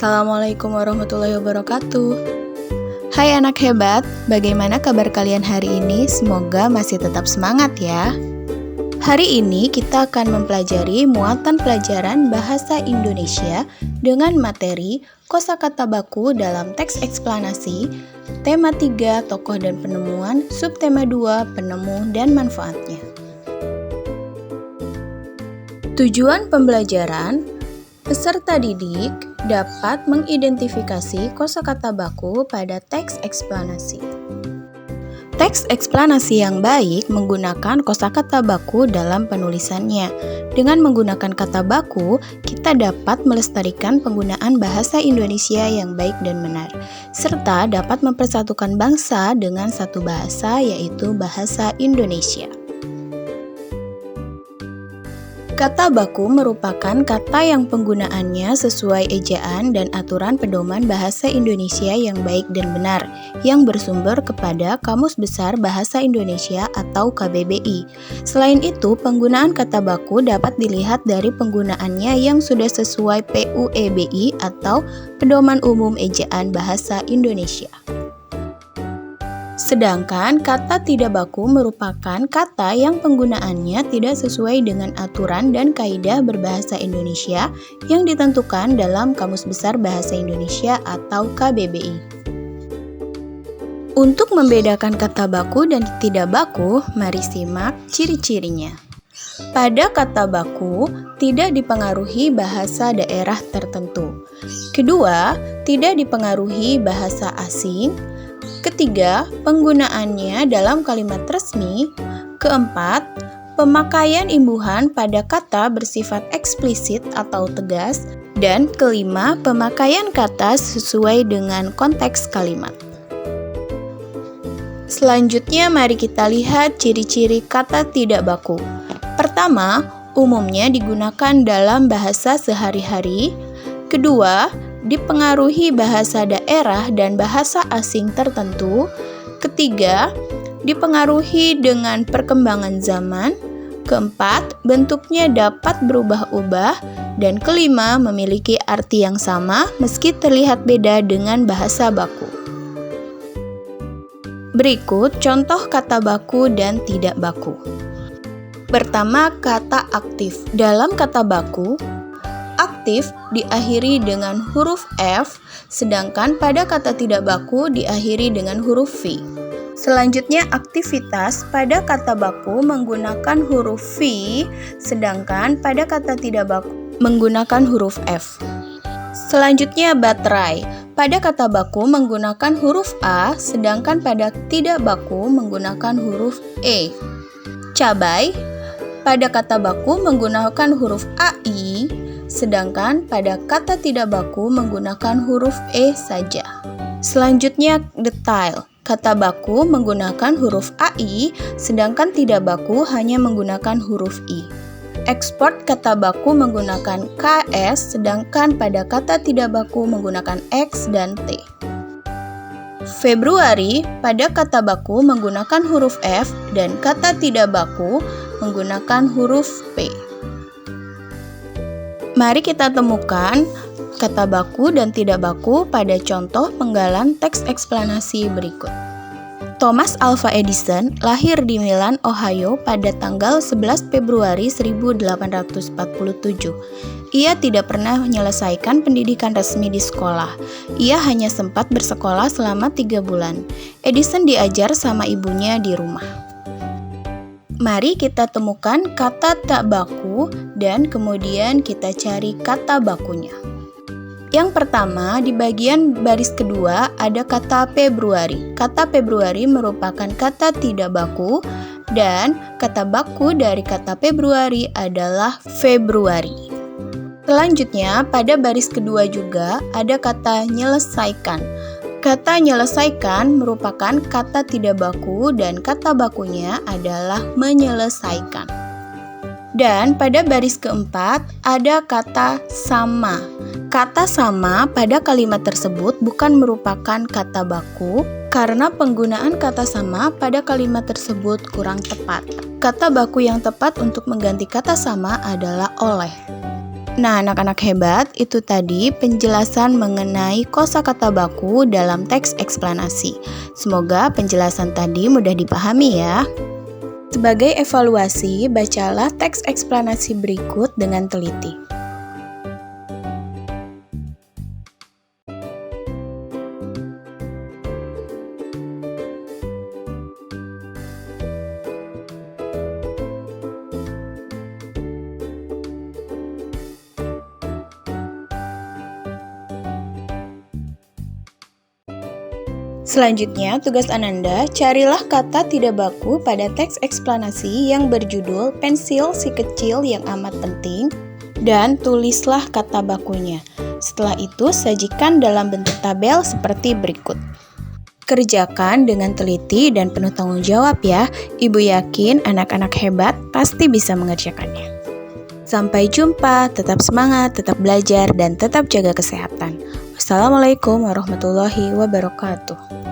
Assalamualaikum warahmatullahi wabarakatuh. Hai anak hebat, bagaimana kabar kalian hari ini? Semoga masih tetap semangat ya. Hari ini kita akan mempelajari muatan pelajaran bahasa Indonesia dengan materi kosakata baku dalam teks eksplanasi, tema 3 tokoh dan penemuan, subtema 2 penemu dan manfaatnya. Tujuan pembelajaran, peserta didik dapat mengidentifikasi kosakata baku pada teks eksplanasi. Teks eksplanasi yang baik menggunakan kosakata baku dalam penulisannya. Dengan menggunakan kata baku, kita dapat melestarikan penggunaan bahasa Indonesia yang baik dan benar, serta dapat mempersatukan bangsa dengan satu bahasa, yaitu bahasa Indonesia. Kata baku merupakan kata yang penggunaannya sesuai ejaan dan aturan pedoman bahasa Indonesia yang baik dan benar, yang bersumber kepada Kamus Besar Bahasa Indonesia atau KBBI. Selain itu, penggunaan kata baku dapat dilihat dari penggunaannya yang sudah sesuai PUEBI atau Pedoman Umum Ejaan Bahasa Indonesia. Sedangkan kata tidak baku merupakan kata yang penggunaannya tidak sesuai dengan aturan dan kaidah berbahasa Indonesia yang ditentukan dalam Kamus Besar Bahasa Indonesia atau KBBI. Untuk membedakan kata baku dan tidak baku, mari simak ciri-cirinya. Pada kata baku, tidak dipengaruhi bahasa daerah tertentu. Kedua, tidak dipengaruhi bahasa asing. Ketiga, penggunaannya dalam kalimat resmi. Keempat, pemakaian imbuhan pada kata bersifat eksplisit atau tegas. Dan kelima, pemakaian kata sesuai dengan konteks kalimat. Selanjutnya, mari kita lihat ciri-ciri kata tidak baku. Pertama, umumnya digunakan dalam bahasa sehari-hari. Kedua, dipengaruhi bahasa daerah dan bahasa asing tertentu. Ketiga, dipengaruhi dengan perkembangan zaman. Keempat, bentuknya dapat berubah-ubah. Dan kelima, memiliki arti yang sama meski terlihat beda dengan bahasa baku. Berikut contoh kata baku dan tidak baku. Pertama, kata aktif. Dalam kata baku, aktif diakhiri dengan huruf F, sedangkan pada kata tidak baku diakhiri dengan huruf V. Selanjutnya, aktivitas pada kata baku menggunakan huruf V, sedangkan pada kata tidak baku menggunakan huruf F. Selanjutnya, baterai. Pada kata baku menggunakan huruf A, sedangkan pada tidak baku menggunakan huruf E. Cabai. Pada kata baku menggunakan huruf AI, sedangkan pada kata tidak baku menggunakan huruf E saja. Selanjutnya, detail. Kata baku menggunakan huruf AI, sedangkan tidak baku hanya menggunakan huruf I. Ekspor. Kata baku menggunakan KS, sedangkan pada kata tidak baku menggunakan X dan T. Februari. Pada kata baku menggunakan huruf F, dan kata tidak baku menggunakan huruf P. Mari kita temukan kata baku dan tidak baku pada contoh penggalan teks eksplanasi berikut. Thomas Alva Edison lahir di Milan, Ohio pada tanggal 11 Februari 1847. Ia tidak pernah menyelesaikan pendidikan resmi di sekolah. Ia hanya sempat bersekolah selama 3 bulan. Edison diajar sama ibunya di rumah. Mari kita temukan kata tak baku dan kemudian kita cari kata bakunya. Yang pertama, di bagian baris kedua ada kata Februari. Kata Februari merupakan kata tidak baku dan kata baku dari kata Februari adalah Februari. Selanjutnya, pada baris kedua juga ada kata menyelesaikan. Kata menyelesaikan merupakan kata tidak baku dan kata bakunya adalah menyelesaikan. Dan pada baris keempat ada kata sama. Kata sama pada kalimat tersebut bukan merupakan kata baku karena penggunaan kata sama pada kalimat tersebut kurang tepat. Kata baku yang tepat untuk mengganti kata sama adalah oleh. Nah, anak-anak hebat, itu tadi penjelasan mengenai kosakata baku dalam teks eksplanasi. Semoga penjelasan tadi mudah dipahami ya. Sebagai evaluasi, bacalah teks eksplanasi berikut dengan teliti. Selanjutnya, tugas Ananda, carilah kata tidak baku pada teks eksplanasi yang berjudul Pensil si Kecil yang Amat Penting, dan tulislah kata bakunya. Setelah itu, sajikan dalam bentuk tabel seperti berikut. Kerjakan dengan teliti dan penuh tanggung jawab ya. Ibu yakin anak-anak hebat pasti bisa mengerjakannya. Sampai jumpa, tetap semangat, tetap belajar, dan tetap jaga kesehatan. Wassalamualaikum warahmatullahi wabarakatuh.